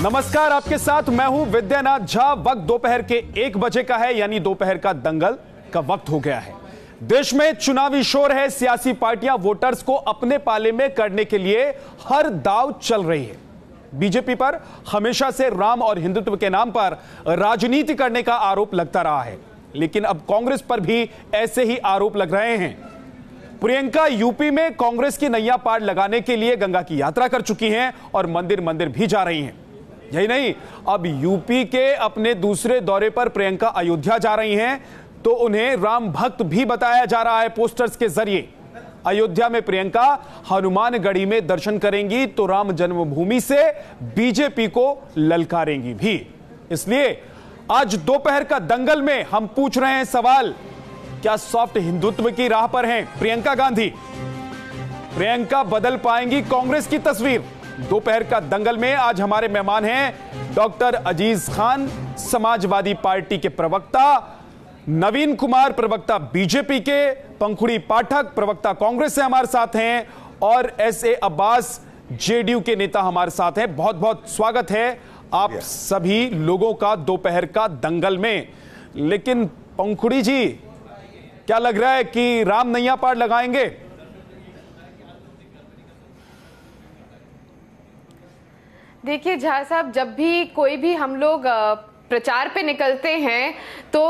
नमस्कार, आपके साथ मैं हूं विद्यानाथ झा। वक्त दोपहर के 1 बजे का है, यानी दोपहर का दंगल का वक्त हो गया है। देश में चुनावी शोर है। सियासी पार्टियां वोटर्स को अपने पाले में करने के लिए हर दांव चल रही है। बीजेपी पर हमेशा से राम और हिंदुत्व के नाम पर राजनीति करने का आरोप लगता रहा है, लेकिन अब कांग्रेस पर भी ऐसे ही आरोप लग रहे हैं। प्रियंका यूपी में कांग्रेस की नैया पार लगाने के लिए गंगा की यात्रा कर चुकी हैं और मंदिर मंदिर भी जा रही हैं। यही नहीं, अब यूपी के अपने दूसरे दौरे पर प्रियंका अयोध्या जा रही हैं, तो उन्हें राम भक्त भी बताया जा रहा है पोस्टर्स के जरिए। अयोध्या में प्रियंका हनुमानगढ़ी में दर्शन करेंगी तो राम जन्मभूमि से बीजेपी को ललकारेंगी भी। इसलिए आज दोपहर का दंगल में हम पूछ रहे हैं सवाल, क्या सॉफ्ट हिंदुत्व की राह पर हैं प्रियंका गांधी? प्रियंका बदल पाएंगी कांग्रेस की तस्वीर? दोपहर का दंगल में आज हमारे मेहमान हैं डॉक्टर अजीज खान, समाजवादी पार्टी के प्रवक्ता, नवीन कुमार, प्रवक्ता बीजेपी के, पंखुड़ी पाठक, प्रवक्ता कांग्रेस से हमारे साथ हैं, और एसए अब्बास, जेडीयू के नेता हमारे साथ हैं। बहुत बहुत स्वागत है आप सभी लोगों का दोपहर का दंगल में। लेकिन पंखुड़ी जी, क्या लग रहा है कि राम नैया पार लगाएंगे? देखिए झा साहब, जब भी कोई भी हम लोग प्रचार पे निकलते हैं तो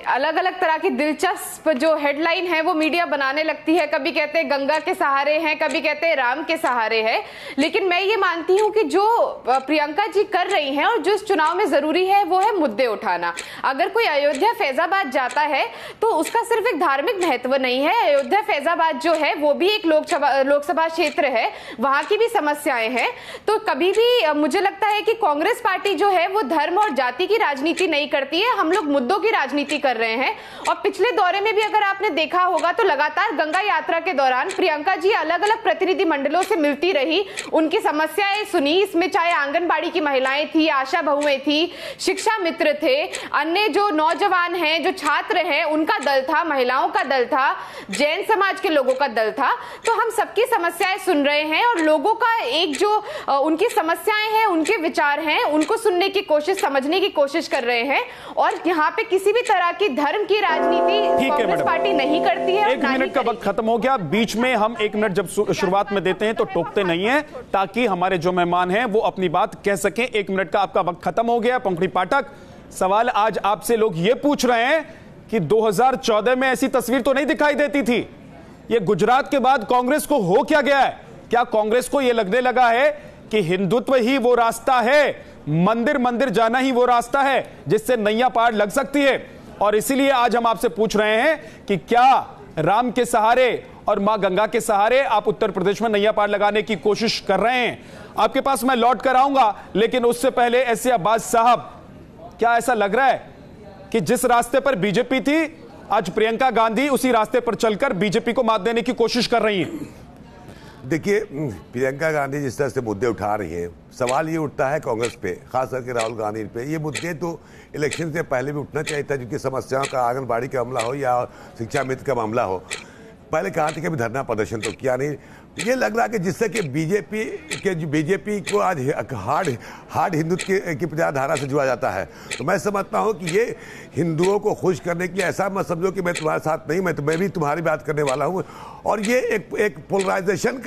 अलग अलग तरह की दिलचस्प जो हेडलाइन है वो मीडिया बनाने लगती है। कभी कहते हैं गंगा के सहारे हैं, कभी कहते हैं राम के सहारे है। लेकिन मैं ये मानती हूँ कि जो प्रियंका जी कर रही हैं और जो इस चुनाव में जरूरी है वो है मुद्दे उठाना। अगर कोई अयोध्या फैजाबाद जाता है तो उसका सिर्फ एक धार्मिक महत्व नहीं है। अयोध्या फैजाबाद जो है वो भी एक लोकसभा क्षेत्र है, वहां की भी समस्याएं हैं। तो कभी भी मुझे लगता है कि कांग्रेस पार्टी जो है वो धर्म और जाति की राजनीति नहीं करती है, हम लोग मुद्दों की राजनीति कर रहे हैं। और पिछले दौरे में भी अगर आपने देखा होगा तो लगातार गंगा यात्रा के दौरान प्रियंका जी अलग अलग प्रतिनिधि मंडलों से मिलती रही, उनकी समस्याएं सुनी। इसमें चाहे आंगनबाड़ी की महिलाएं थी, आशा बहुएं थी, शिक्षा मित्र थे, अन्य जो नौजवान हैं, जो छात्र हैं, उनका दल था, महिलाओं का दल था, जैन समाज के लोगों का दल था। तो हम सबकी समस्याएं सुन रहे हैं और लोगों का एक जो उनकी समस्याएं हैं, उनके विचार हैं, उनको सुनने की कोशिश, समझने की कोशिश कर रहे हैं। और यहाँ पे किसी भी तरह की धर्म की राजनीति कांग्रेस पार्टी नहीं करती है। 1 मिनट का वक्त खत्म हो गया। बीच में हम 1 मिनट जब शुरुआत में देते हैं तो टोकते नहीं है, ताकि हमारे जो मेहमान हैं वो अपनी बात कह सकें। 1 मिनट का आपका वक्त खत्म हो गया। पंखुड़ी पाठक, सवाल आज आपसे लोग ये पूछ रहे हैं कि 2014 में ऐसी तस्वीर तो नहीं दिखाई देती थी, ये गुजरात के बाद कांग्रेस को हो क्या गया है? क्या कांग्रेस को यह लगने लगा है कि हिंदुत्व ही वो रास्ता है, मंदिर मंदिर जाना ही वो रास्ता है जिससे नैया पार लग सकती है? और इसीलिए आज हम आपसे पूछ रहे हैं कि क्या राम के सहारे और मां गंगा के सहारे आप उत्तर प्रदेश में नैया पार लगाने की कोशिश कर रहे हैं? आपके पास मैं लौट कर आऊंगा, लेकिन उससे पहले एसए अब्बास साहब, क्या ऐसा लग रहा है कि जिस रास्ते पर बीजेपी थी, आज प्रियंका गांधी उसी रास्ते पर चलकर बीजेपी को मात देने की कोशिश कर रही हैं? देखिए, प्रियंका गांधी जिस तरह से मुद्दे उठा रही हैं, सवाल ये उठता है कांग्रेस पे, खास करके राहुल गांधी पे। ये मुद्दे तो इलेक्शन से पहले भी उठना चाहिए था, जिनकी समस्याओं का आंगनबाड़ी का मामला हो या शिक्षा मित्र का मामला हो। पहले कहा था कि अभी धरना प्रदर्शन तो किया नहीं। ये लग रहा है कि जिससे कि बीजेपी को आज हार्ड हिंदुत्व की विचारधारा से जुड़ा जाता है। तो मैं समझता हूँ कि ये हिंदुओं को खुश करने की, ऐसा मत समझो कि मैं तुम्हारे साथ नहीं, मैं भी तुम्हारी बात करने वाला हूँ। और ये एक पोलराइजेशन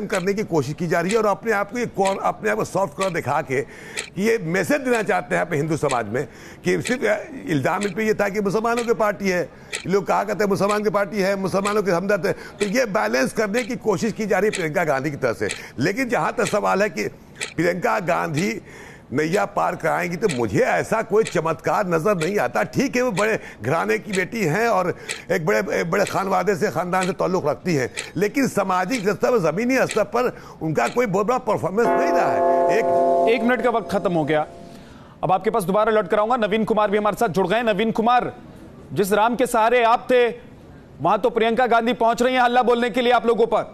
करने की कोशिश की जा रही है, और अपने आप को सॉफ्ट कॉर्नर दिखा के ये मैसेज देना चाहते हैं अपने हिंदू समाज में कि सिर्फ इल्जाम इन पर यह था कि मुसलमानों की पार्टी है, लोग कहा करते हैं मुसलमान की पार्टी है, मुसलमानों के हमदर्द है। तो ये बैलेंस करने की कोशिश की जा रही है प्रियंका गांधी की तरफ से। लेकिन जहां तक सवाल है कि प्रियंका गांधी नैया पार कराएंगी, तो मुझे ऐसा कोई चमत्कार नजर नहीं आता। ठीक है, वो बड़े घराने की बेटी हैं और एक बड़े खानवादे से, खानदान से ताल्लुक रखती हैं, लेकिन सामाजिक स्तर पर, जमीनी स्तर पर उनका कोई बहुत बड़ा परफॉर्मेंस नहीं रहा है। एक मिनट का वक्त खत्म हो गया। अब आपके पास दोबारा लौट कर आऊंगा। नवीन कुमार भी हमारे साथ जुड़ गए। नवीन कुमार, जिस राम के सहारे आप थे, वहां तो प्रियंका गांधी पहुंच रही हैं हल्ला बोलने के लिए आप लोगों पर।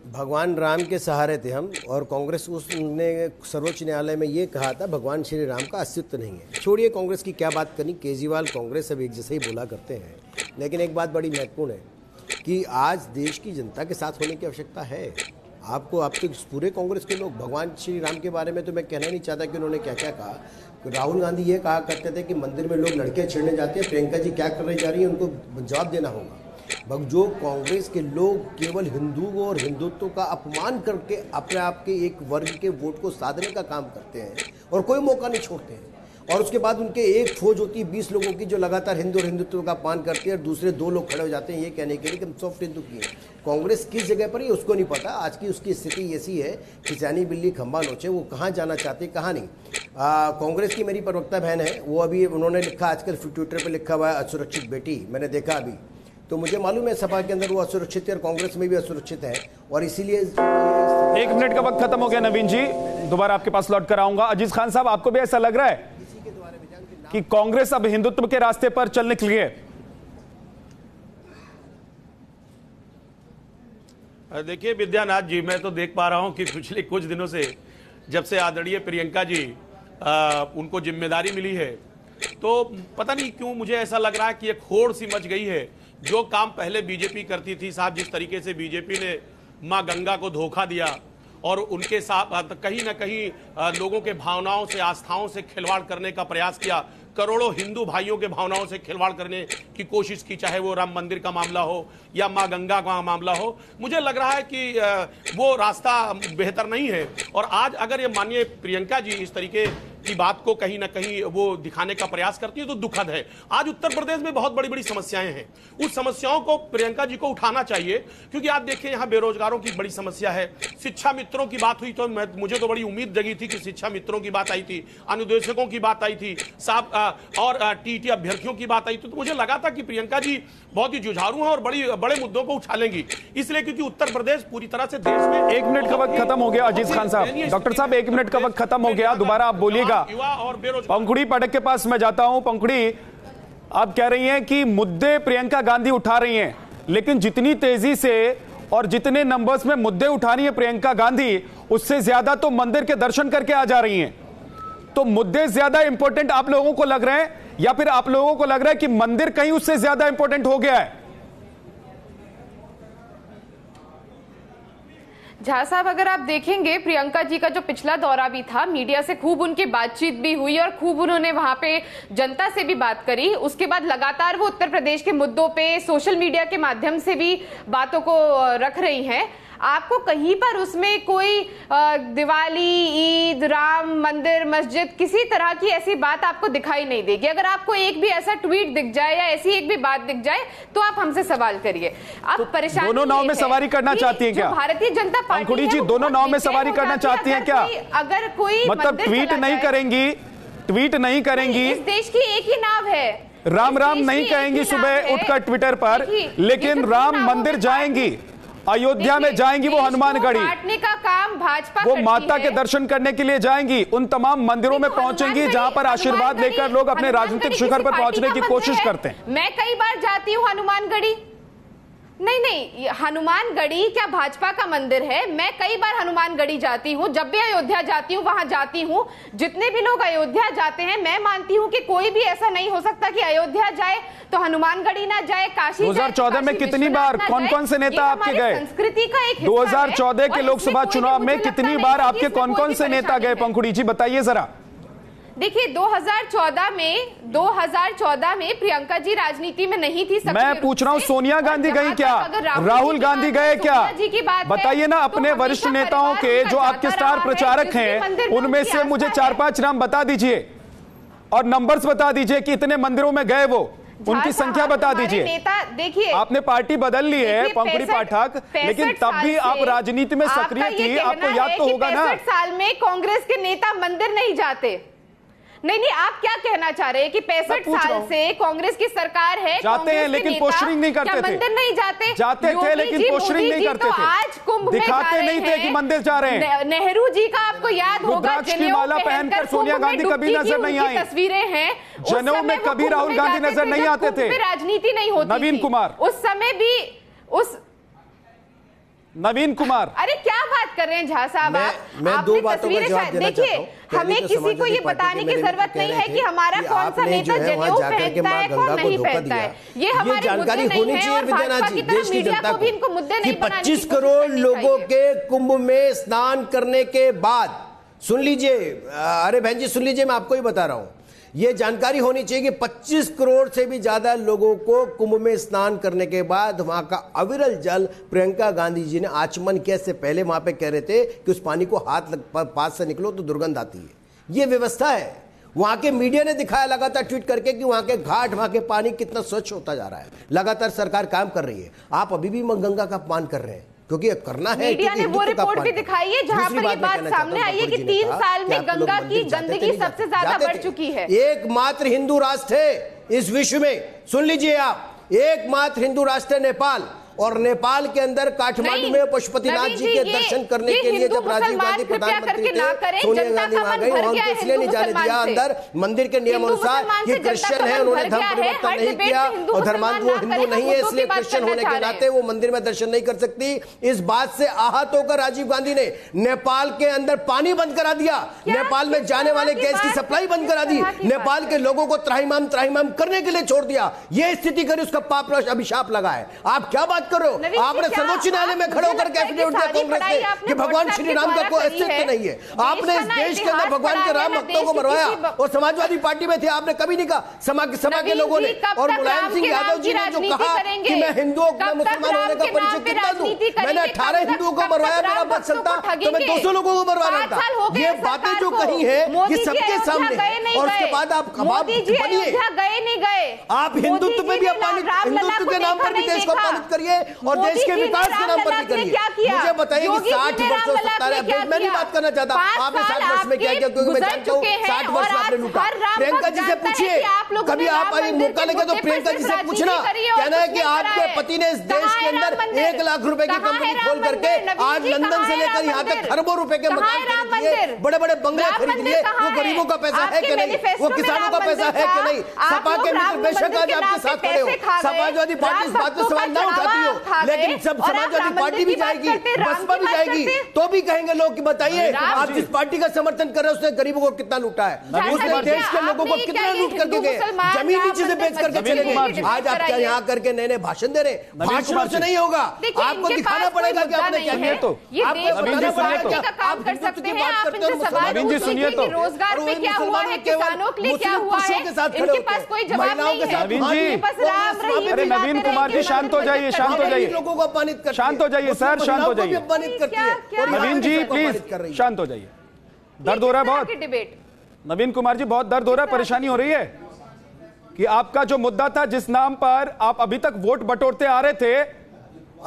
भगवान राम के सहारे थे हम, और कांग्रेस उसने सर्वोच्च न्यायालय में ये कहा था भगवान श्री राम का अस्तित्व नहीं है। छोड़िए कांग्रेस की क्या बात करनी, केजरीवाल कांग्रेस सब एक जैसे ही बोला करते हैं। लेकिन एक बात बड़ी महत्वपूर्ण है कि आज देश की जनता के साथ होने की आवश्यकता है। आपको अब तक पूरे कांग्रेस के लोग, भगवान श्री राम के बारे में तो मैं कहना नहीं चाहता कि उन्होंने क्या क्या कहा। राहुल गांधी ये कहा करते थे कि मंदिर में लोग लड़के छेड़ने जाते हैं, प्रियंका जी क्या करने जा रही है, उनको जवाब देना होगा। जो कांग्रेस के लोग केवल हिंदू और हिंदुत्व का अपमान करके अपने आप के एक वर्ग के वोट को साधने का काम करते हैं और कोई मौका नहीं छोड़ते हैं, और उसके बाद उनके एक फौज होती है 20 लोगों की जो लगातार हिंदू और हिंदुत्व का अपमान करती है, और दूसरे 2 लोग खड़े हो जाते हैं ये कहने के लिए कि हम सॉफ्ट हिंदू की है। कांग्रेस किस जगह पर है उसको नहीं पता। आज की उसकी स्थिति ऐसी है कि जानी बिल्ली खंबा नोचे, वो कहाँ जाना चाहते कहाँ नहीं। कांग्रेस की मेरी प्रवक्ता बहन है, वो अभी उन्होंने लिखा, आजकल ट्विटर पर लिखा हुआ है असुरक्षित बेटी, मैंने देखा अभी, तो मुझे मालूम है सपा के अंदर वो असुरक्षित है और कांग्रेस में भी असुरक्षित है, और इसीलिए 1 मिनट का वक्त खत्म हो गया। नवीन जी दोबारा आपके पास लौट कर आऊंगा। अजीज खान साहब, आपको भी ऐसा लग रहा है कि कांग्रेस अब हिंदुत्व के रास्ते पर चलने के लिए? देखिए विद्यानाथ जी, मैं तो देख पा रहा हूं कि पिछले कुछ दिनों से जब से आदरणीय प्रियंका जी उनको जिम्मेदारी मिली है, तो पता नहीं क्यों मुझे ऐसा लग रहा है कि एक होड़ सी मच गई है। जो काम पहले बीजेपी करती थी, साहब जिस तरीके से बीजेपी ने मां गंगा को धोखा दिया और उनके साथ कहीं ना कहीं लोगों के भावनाओं से, आस्थाओं से खिलवाड़ करने का प्रयास किया, करोड़ों हिंदू भाइयों के भावनाओं से खिलवाड़ करने की कोशिश की, चाहे वो राम मंदिर का मामला हो या मां गंगा का मामला हो, मुझे लग रहा है कि वो रास्ता बेहतर नहीं है। और आज अगर ये माननीय प्रियंका जी इस तरीके की बात को कहीं ना कहीं वो दिखाने का प्रयास करती है तो दुखद है। आज उत्तर प्रदेश में बहुत बड़ी बड़ी समस्याएं हैं, उस समस्याओं को प्रियंका जी को उठाना चाहिए, क्योंकि आप देखिए यहाँ बेरोजगारों की बड़ी समस्या है। शिक्षा मित्रों की बात हुई तो मुझे तो बड़ी उम्मीद जगी थी कि शिक्षा मित्रों की बात आई थी, अनुदेशकों की बात आई थी, साहब और टीटी अभ्यर्थियों की बात आई थी, तो मुझे लगा था कि प्रियंका जी बहुत ही जुझारू हैं और बड़े मुद्दों को उठा लेंगी, इसलिए क्योंकि उत्तर प्रदेश पूरी तरह से देश में। 1 मिनट का वक्त खत्म हो गया अजीज खान साहब। डॉक्टर साहब 1 मिनट का वक्त खत्म हो गया, दोबारा आप बोलिएगा। पंखुड़ी पाठक के पास मैं जाता हूं। पंखुड़ी, आप कह रही हैं कि मुद्दे प्रियंका गांधी उठा रही हैं, लेकिन जितनी तेजी से और जितने नंबर्स में मुद्दे उठा रही है प्रियंका गांधी, उससे ज्यादा तो मंदिर के दर्शन करके आ जा रही हैं। तो मुद्दे ज्यादा इंपॉर्टेंट आप लोगों को लग रहे हैं, या फिर आप लोगों को लग रहा है कि मंदिर कहीं उससे ज्यादा इंपॉर्टेंट हो गया है? झा साहब, अगर आप देखेंगे प्रियंका जी का जो पिछला दौरा भी था, मीडिया से खूब उनकी बातचीत भी हुई और खूब उन्होंने वहां पे जनता से भी बात करी। उसके बाद लगातार वो उत्तर प्रदेश के मुद्दों पे सोशल मीडिया के माध्यम से भी बातों को रख रही हैं। आपको कहीं पर उसमें कोई दिवाली, ईद, राम मंदिर, मस्जिद, किसी तरह की ऐसी बात आपको दिखाई नहीं देगी। अगर आपको एक भी ऐसा ट्वीट दिख जाए या ऐसी एक भी बात दिख जाए तो आप हमसे सवाल करिए। आप परेशानी दोनों नाव में सवारी करना चाहती हैं क्या? भारतीय जनता पार्टी जी दोनों नाव में सवारी करना चाहती हैं क्या? अगर कोई मतलब ट्वीट नहीं करेंगी, ट्वीट नहीं करेंगी, इस देश की एक ही नाव है, राम राम नहीं कहेंगी सुबह उठकर ट्विटर पर, लेकिन राम मंदिर जाएंगी, अयोध्या में जाएंगी, वो हनुमानगढ़ी बांटने का काम भाजपा वो माता के दर्शन करने के लिए जाएंगी, उन तमाम मंदिरों में पहुंचेंगी जहां पर आशीर्वाद लेकर लोग अपने राजनीतिक शिखर पर पहुंचने की कोशिश करते हैं। मैं कई बार जाती हूं हनुमानगढ़ी, नहीं, हनुमानगढ़ी क्या भाजपा का मंदिर है? मैं कई बार हनुमानगढ़ी जाती हूँ, जब भी अयोध्या जाती हूँ वहां जाती हूँ। जितने भी लोग अयोध्या जाते हैं, मैं मानती हूँ कि कोई भी ऐसा नहीं हो सकता कि अयोध्या जाए तो हनुमानगढ़ी ना जाए, काशी 2014 में कितनी बार कौन कौन से नेता आपके गए? संस्कृति का एक 2014 के लोकसभा चुनाव में कितनी बार आपके कौन कौन से नेता गए? पंखुड़ी जी बताइए जरा। देखिए 2014 में प्रियंका जी राजनीति में नहीं थी। मैं पूछ रहा हूं सोनिया गांधी गई क्या? राहुल गांधी गए क्या? बताइए ना, अपने वरिष्ठ नेताओं के जो आपके स्टार प्रचारक हैं उनमें से मुझे 4-5 नाम बता दीजिए और नंबर्स बता दीजिए कि इतने मंदिरों में गए, वो उनकी संख्या बता दीजिए। नेता देखिए, आपने पार्टी बदल ली है पंखुड़ी पाठक, लेकिन तब भी आप राजनीति में सक्रिय थी, आपको याद तो होगा ना। 65 साल में कांग्रेस के नेता मंदिर नहीं जाते। नहीं, आप क्या कहना चाह रहे हैं कि 65 साल से कांग्रेस की सरकार है, जाते हैं लेकिन पोस्टरिंग नहीं करते थे। मंदिर नहीं जाते? जाते थे लेकिन पोस्टरिंग नहीं करते थे। आज कुंभ में दिखाते नहीं थे कि मंदिर जा रहे हैं। नेहरू जी का आपको याद होगा, रुद्राक्ष की माला पहनकर सोनिया गांधी कभी नजर नहीं आई। तस्वीरें हैं, जनेऊ में कभी राहुल गांधी नजर नहीं आते थे। राजनीति नहीं होती। नवीन कुमार उस समय भी, उस नवीन कुमार, अरे क्या बात कर रहे हैं झा साहब? मैं दो बातों का जवाब देना चाहता हूं। देखिए, हमें किसी को ये बताने की जरूरत नहीं है कि हमारा कौन सा नेता जनेऊ पहनता है, कौन नहीं पहनता है। ये हमारी जानकारी होनी चाहिए विद्यानाथ जी, देश की जनता को इनको मुद्दे नहीं बनाने की 25 करोड़ लोगों के कुंभ में स्नान करने के बाद, सुन लीजिए, अरे बहन जी सुन लीजिए, मैं आपको ही बता रहा हूं, यह जानकारी होनी चाहिए कि 25 करोड़ से भी ज्यादा लोगों को कुंभ में स्नान करने के बाद वहां का अविरल जल प्रियंका गांधी जी ने आचमन किया। इससे पहले वहां पे कह रहे थे कि उस पानी को पास से निकलो तो दुर्गंध आती है। यह व्यवस्था है। वहां के मीडिया ने दिखाया लगातार ट्वीट करके कि वहां के घाट, वहां के पानी कितना स्वच्छ होता जा रहा है। लगातार सरकार काम कर रही है। आप अभी भी गंगा का अपमान कर रहे हैं, क्योंकि करना है। मीडिया ने वो रिपोर्ट भी दिखाई है जहां पर ये बात सामने आई है कि 3 साल में गंगा की गंदगी सबसे ज्यादा बढ़ चुकी है। एकमात्र हिंदू राष्ट्र है इस विश्व में, सुन लीजिए आप, एकमात्र हिंदू राष्ट्र है नेपाल। और नेपाल के अंदर काठमांडू में पशुपतिनाथ जी के दर्शन करने के लिए जब राजीव गांधी प्रधानमंत्री थे, सोनिया गांधी वहां गई, उनको इसलिए नहीं जाने दिया अंदर। मंदिर के नियम अनुसार ये क्रिश्चियन है, उन्होंने धर्म परिवर्तन नहीं किया और धर्मांध वो हिंदू नहीं है, इसलिए क्रिश्चियन होने के नाते वो मंदिर में दर्शन नहीं कर सकती। इस बात से आहत होकर राजीव गांधी ने नेपाल के अंदर पानी बंद करा दिया, नेपाल में जाने वाले गैस की सप्लाई बंद करा दी, नेपाल के लोगों को त्राहिमाम करने के लिए छोड़ दिया। ये स्थिति करी, उसका पाप अभिशाप लगा है। आप क्या बात करो? आपने सर्वोच्च न्यायालय में खड़े होकर एफिडेविट दिया कांग्रेस ने कि भगवान श्री राम का कोई अस्तित्व नहीं है। आपने इस देश के अंदर भगवान के राम भक्तों को मरवाया और समाजवादी पार्टी में थे, आपने कभी नहीं कहा। सभा के लोगों ने और मुलायम सिंह यादव जी ने जो कहा कि मैं हिंदुओं को मुसलमान होने का परिचय कितना दूं, मैंने 18 हिंदुओं को मरवाया, मेरा बस चलता तो मैं 200 लोगों को मरवाना था। ये बातें जो कही है ये सबके सामने, और उसके बाद आप बनिए, आप हिंदुत्व पे भी अपमानित, हिंदुत्व के नाम पर भी देश को अपमानित करिए और देश के विकास के नाम पर भी करिए। मुझे बताइए कि 60 वर्षों 70, मैं नहीं बात करना चाहता आपने 60 वर्ष में क्या किया, क्योंकि मैं जानता हूँ 60 वर्ष में आपने लूटा। प्रियंका जी से पूछिए, कभी आप मौका लगे तो प्रियंका जी से पूछना, कहना है कि आपके पति ने इस देश के अंदर 1 लाख रुपए की कंपनी खोल करके आज लंदन से लेकर यहाँ तक खरबों रुपए के मकान खरीद लिए, बड़े बड़े बंगले खरीद लिए। वो गरीबों का पैसा है कि नहीं, वो किसानों का पैसा है कि नहीं? सपा के मित्र बेशक आज आपके साथ खड़े हो, समाजवादी पार्टी इस बात पर सवाल ना उठाती हो, लेकिन सब समाजवादी पार्टी भी जाएगी, बसपा भी जाएगी, तो भी कहेंगे लोग कि बताइए आप जिस पार्टी का समर्थन कर रहे हैं उसने गरीबों को कितना लूटा है, उसने देश के लोगों को कितना लूट करके गए, जमीन नीचे से बेच करके चले गए। आज आप क्या यहाँ करके नए नए भाषण दे रहे? भाषणों से नहीं होगा, आपको दिखाना पड़ेगा कि आपने क्या किया। तो काम कर सकते हैं आप, इनसे सवाल पूछिए कि रोजगार पे क्या हुआ है, किसानों के लिए क्या हुआ है, इनके पास कोई जवाब नहीं है। अरे नवीन कुमार जी शांत हो जाइए, शांत हो जाइए, लोगों को अपमानित करती है, शांत हो जाइए सर, शांत हो जाइए, अपमानित करती है। नवीन जी प्लीज शांत हो जाइए, दर्द हो रहा है बहुत। नवीन कुमार जी बहुत दर्द हो रहा है, परेशानी हो रही है कि आपका जो मुद्दा था, जिस नाम पर आप अभी तक वोट बटोरते आ रहे थे,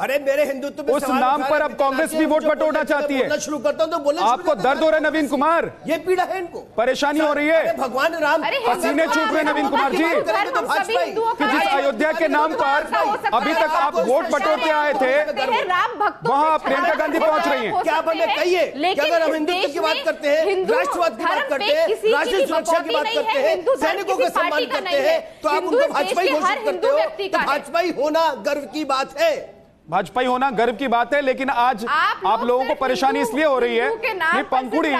अरे मेरे हिंदुत्व पे उस नाम पर अब कांग्रेस भी वोट बटोरना चाहती है। शुरू करता हूं तो बोलना आपको दर्द हो रहा है नवीन कुमार, ये पीड़ा है इनको, परेशानी हो रही है, भगवान राम पसीने छूट रहे नवीन कुमार जी कि जिस अयोध्या के नाम पर अभी तक आप वोट बटोरते आए थे वहां प्रियंका गांधी पहुंच रही है। क्या बने कहिए कि अगर हम हिंदुत्व की बात करते हैं, राष्ट्रवाद की बात करते हैं, राष्ट्रीय सुरक्षा की बात करते हैं, सैनिकों का सम्मान करते हैं, तो आप उनको भाजपा ही घोषित करते हो। तो भाजपा ही होना गर्व की बात है, भाजपा होना गर्व की बात है, लेकिन आज आप लोगों को परेशानी इसलिए हो रही है कि पंकुड़ी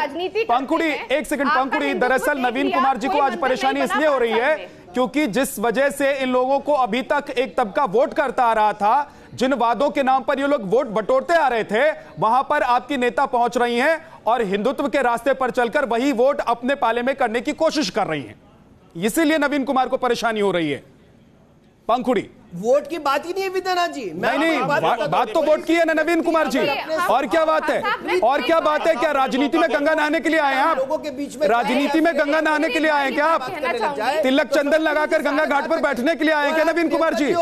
एक सेकंड, पंकुड़ी दरअसल नवीन कुमार जी को आज परेशानी इसलिए हो रही है क्योंकि जिस वजह से इन लोगों को अभी तक एक तबका वोट करता आ रहा था, जिन वादों के नाम पर ये लोग वोट बटोरते आ रहे थे, वहां पर आपकी नेता पहुंच रही हैं और हिंदुत्व के रास्ते पर चलकर वही वोट अपने पाले में करने की कोशिश कर रही हैं। इसीलिए नवीन कुमार को परेशानी हो रही है। पंकुड़ी वोट की बात ही नहीं है विद्यानाथ जी, नहीं बात तो वोट की है ना नवीन कुमार जी, और क्या बात है, और क्या बात है? क्या राजनीति में गंगा नहाने के लिए आए हैं आप? लोगों के बीच में राजनीति में गंगा नहाने के लिए आए हैं क्या आप? तिलक चंदन लगाकर गंगा घाट पर बैठने के लिए आए हैं क्या नवीन कुमार जी?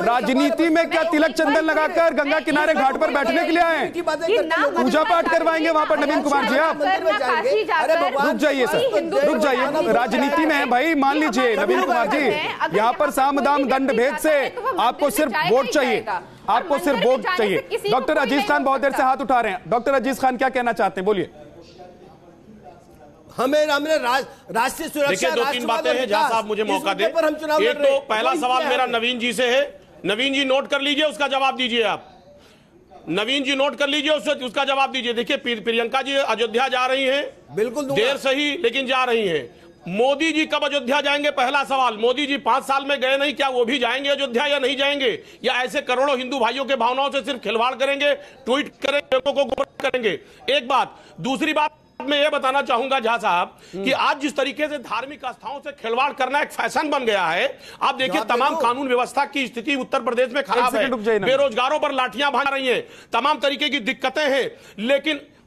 राजनीति में क्या तिलक चंदन लगाकर गंगा किनारे घाट पर बैठने के लिए आए हैं? पूजा पाठ करवाएंगे वहां पर नवीन कुमार जी आप? रुक जाइए सर, रुक जाइए, राजनीति में है भाई, मान लीजिए नवीन कुमार जी, यहाँ पर साम दाम दंड भेद से आपको सिर्फ वोट चाहिए, आपको सिर्फ वोट चाहिए। डॉक्टर अजीज खान बहुत देर से हाथ उठा रहे हैं, डॉक्टर अजीज खान क्या कहना चाहते हैं, बोलिए। हमने राष्ट्रीय सुरक्षा, 2-3 बातें हैं जहां साहब मुझे मौका दे। एक तो पहला सवाल मेरा नवीन जी से है, नवीन जी नोट कर लीजिए, उसका जवाब दीजिए आप। नवीन जी नोट कर लीजिए, उसका जवाब दीजिए। देखिए प्रियंका जी अयोध्या जा रही हैं, बिल्कुल देर सही लेकिन जा रही हैं। मोदी जी कब अयोध्या जाएंगे? पहला सवाल, मोदी जी 5 साल में गए नहीं, क्या वो भी जाएंगे अयोध्या या नहीं जाएंगे? या ऐसे करोड़ों हिंदू भाइयों के भावनाओं से सिर्फ खिलवाड़ करेंगे, ट्वीट करेंगे, लोगों को गुमराह करेंगे? एक बात। दूसरी बात मैं ये बताना चाहूंगा झा साहब कि आज जिस तरीके से धार्मिक आस्थाओं से खिलवाड़ करना एक फैशन बन गया है, आप देखिए तमाम कानून व्यवस्था की स्थिति उत्तर प्रदेश में खराब है, बेरोजगारों पर लाठियां भाग रही हैं, तमाम तरीके की दिक्कतें हैं।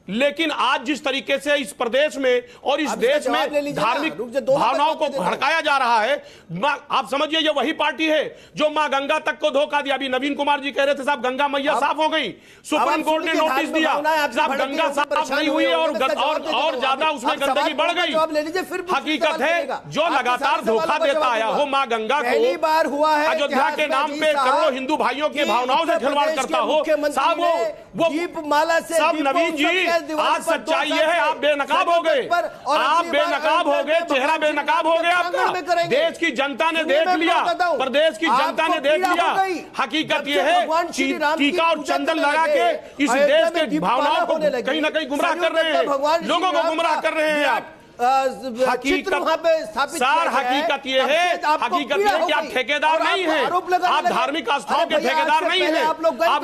लेकिन आज जिस तरीके से इस प्रदेश में और इस देश में धार्मिक भावनाओं को भड़काया जा रहा है, आप समझिए ये वही पार्टी है जो मां गंगा तक को धोखा दिया। अभी नवीन कुमार जी कह रहे थे साहब गंगा मैया साफ हो गई, सुप्रीम कोर्ट ने नोटिस दिया, साहब गंगा साफ नहीं हुई और ज्यादा उसमें गंदगी बढ़ गई। हकीकत है जो लगातार धोखा देता आया हो मां गंगा को, अयोध्या के नाम पे करोड़ों हिंदू भाइयों की भावनाओं से खिलवाड़ करता हो, साहब वो सब नवीन जी आज सच्चाई ये है, आप बेनकाब हो गए, आप बेनकाब हो गए, चेहरा बेनकाब हो गया आपका। देश की जनता ने देख लिया, प्रदेश की जनता ने देख लिया। हकीकत ये है टीका और चंदन लगा के इस देश के भावनाओं को कहीं ना कहीं गुमराह कर रहे हैं, लोगों को गुमराह कर रहे हैं आप। हकीकत ये है कि आप ठेकेदार नहीं हैं, आप धार्मिक आस्थाओं के ठेकेदार नहीं हैं।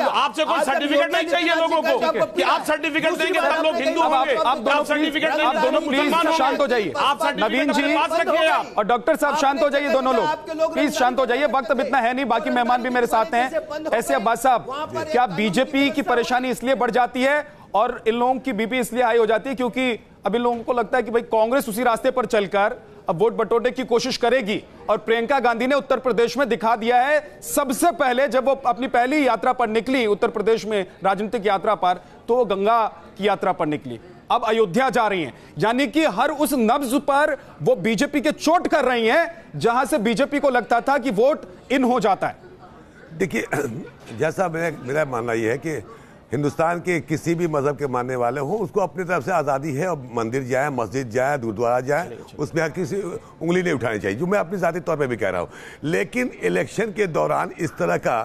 आपसे कोई सर्टिफिकेट नहीं चाहिए लोगों को कि आप सर्टिफिकेट देंगे तब लोग हिंदू होंगे, आप सर्टिफिकेट देंगे दोनों मुसलमान होंगे। शांत हो जाइए आप नवीन जी और डॉक्टर साहब, शांत हो जाइए दोनों लोग, प्लीज शांत हो जाइए। वक्त अब इतना है नहीं, बाकी मेहमान भी मेरे साथ हैं। ऐसे अब्बास साहब, क्या बीजेपी की परेशानी इसलिए बढ़ जाती है और इन लोगों की बीपी इसलिए हाई हो जाती है क्योंकि अब इन लोगों को लगता है कि भाई कांग्रेस उसी रास्ते पर चलकर अब वोट बटोरने की कोशिश करेगी? और प्रियंका गांधी ने उत्तर प्रदेश में दिखा दिया है, सबसे पहले जब वो अपनी पहली यात्रा पर निकली उत्तर प्रदेश में, राजनीतिक यात्रा पर, तो वो गंगा की यात्रा पर निकली, अब अयोध्या जा रही हैं। यानी कि हर उस नब्ज पर वो बीजेपी के चोट कर रही हैं जहां से बीजेपी को लगता था कि वोट इन हो जाता है। देखिए, जैसा मेरा मानना यह है कि हिंदुस्तान के किसी भी मजहब के मानने वाले हो, उसको अपनी तरफ से आज़ादी है, और मंदिर जाए, मस्जिद जाए, गुरुद्वारा जाए, उसमें किसी उंगली नहीं उठानी चाहिए, जो मैं अपनी ज़ाती तौर पे भी कह रहा हूँ। लेकिन इलेक्शन के दौरान इस तरह का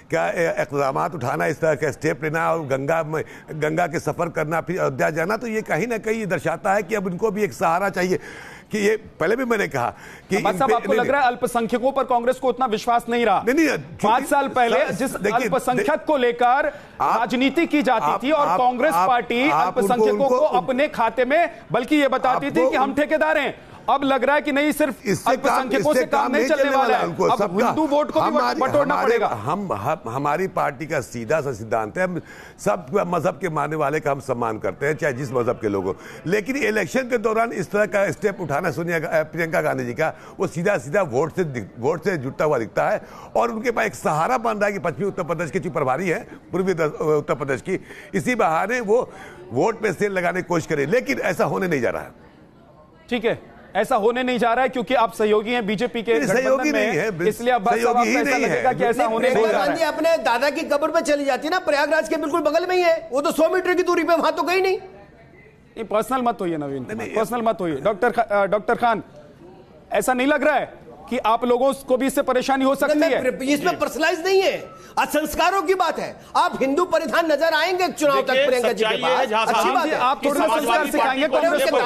क्या इक़दाम उठाना, इस तरह का स्टेप लेना और गंगा के सफ़र करना, फिर अयोध्या जाना, तो ये कहीं ना कहीं दर्शाता है कि अब इनको भी एक सहारा चाहिए। कि ये पहले भी मैंने कहा कि आपको लग रहा है अल्पसंख्यकों पर कांग्रेस को उतना विश्वास नहीं रहा? नहीं, 5 साल पहले जिस अल्पसंख्यक को लेकर राजनीति की जाती थी और कांग्रेस पार्टी अल्पसंख्यकों को अपने खाते में बल्कि ये बताती थी कि हम ठेकेदार हैं, अब लग रहा है कि नहीं, सिर्फ अल्पसंख्यकों से काम नहीं चलने वाला है, अब हिंदू वोट को भी बटोरना पड़ेगा। हमारी पार्टी का सीधा सा सिद्धांत है, हम सब मजहब के मानने वाले का हम सम्मान करते हैं, चाहे जिस मजहब के लोग हो। लेकिन इलेक्शन के दौरान इस तरह का स्टेप उठाना प्रियंका गांधी जी का, वो सीधा सीधा वोट से जुटता हुआ दिखता है और उनके पास एक सहारा बन रहा है कि पश्चिमी उत्तर प्रदेश की चूंकि प्रभारी है, पूर्वी उत्तर प्रदेश की, इसी बहाने वो वोट पे सेल लगाने की कोशिश करें। लेकिन ऐसा होने नहीं जा रहा है। ठीक है, ऐसा होने नहीं जा रहा है क्योंकि आप सहयोगी हैं बीजेपी के, सहयोगी नहीं है, इसलिए अब ऐसा लगेगा कि ऐसा होने नहीं जा रहा है। अपने दादा की कब्र पे चली जाती है ना, प्रयागराज के बिल्कुल बगल में ही है, वो तो 100 मीटर की दूरी पे, वहां तो गई नहीं। पर्सनल मत होइए नवीन, पर्सनल मत होइए। डॉक्टर खान, ऐसा नहीं लग रहा है कि आप लोगों को भी इससे परेशानी हो सकती है? इसमें पर्सनलाइज नहीं है, संस्कारों की बात है। आप हिंदू परिधान नजर आएंगे चुनाव तक प्रियंका जी के पास, अच्छी बात है। आप थोड़ा संस्कार सिखाएंगे कांग्रेस को?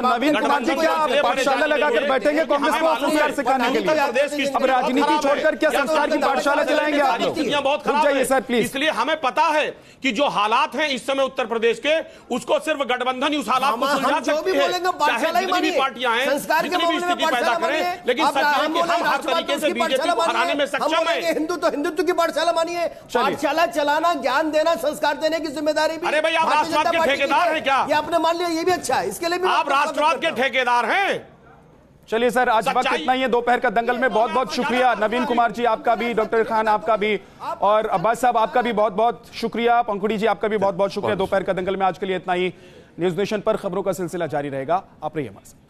नवीन कुमार जी क्या पाठशाला लगाकर बैठेंगे कांग्रेस को संस्कार सिखाने के लिए? अब राजनीति छोड़कर क्या संस्कार की पाठशाला चलाएंगे आप लोग? बहुत खराब है सर, प्लीज। इसलिए हमें पता है कि जो हालात हैं इस समय उत्तर प्रदेश के, उसको सिर्फ गठबंधन ही उस हालात को सुलझा सकती है। चाहे जितनी भी पार्टियां हैं, जितनी भी स्थिति पैदा करें, लेकिन सच है कि हम हर तरीके से बीजेपी को हराने में सक्षम है। हिंदू तो हिंदुत्व की पाठशाला मानिए, पाठशाला चलाना, ज्ञान देना, संस्कार देने की जिम्मेदारी भी। अरे भाई, आप राष्ट्रवाद के ठेकेदार हैं क्या? ये आपने मान लिया, ये भी अच्छा है, इसके लिए भी आप राष्ट्रवाद के ठेकेदार हैं। चलिए सर, आज वक्त इतना ही है दोपहर का दंगल में। बहुत बहुत शुक्रिया नवीन कुमार जी, आपका भी, डॉक्टर खान आपका भी, और अब्बास साहब आपका भी बहुत बहुत शुक्रिया, पंखुड़ी जी आपका भी बहुत बहुत शुक्रिया। दोपहर का दंगल में आज के लिए इतना ही। न्यूज नेशन पर खबरों का सिलसिला जारी रहेगा, आप रहिए हमारे साथ।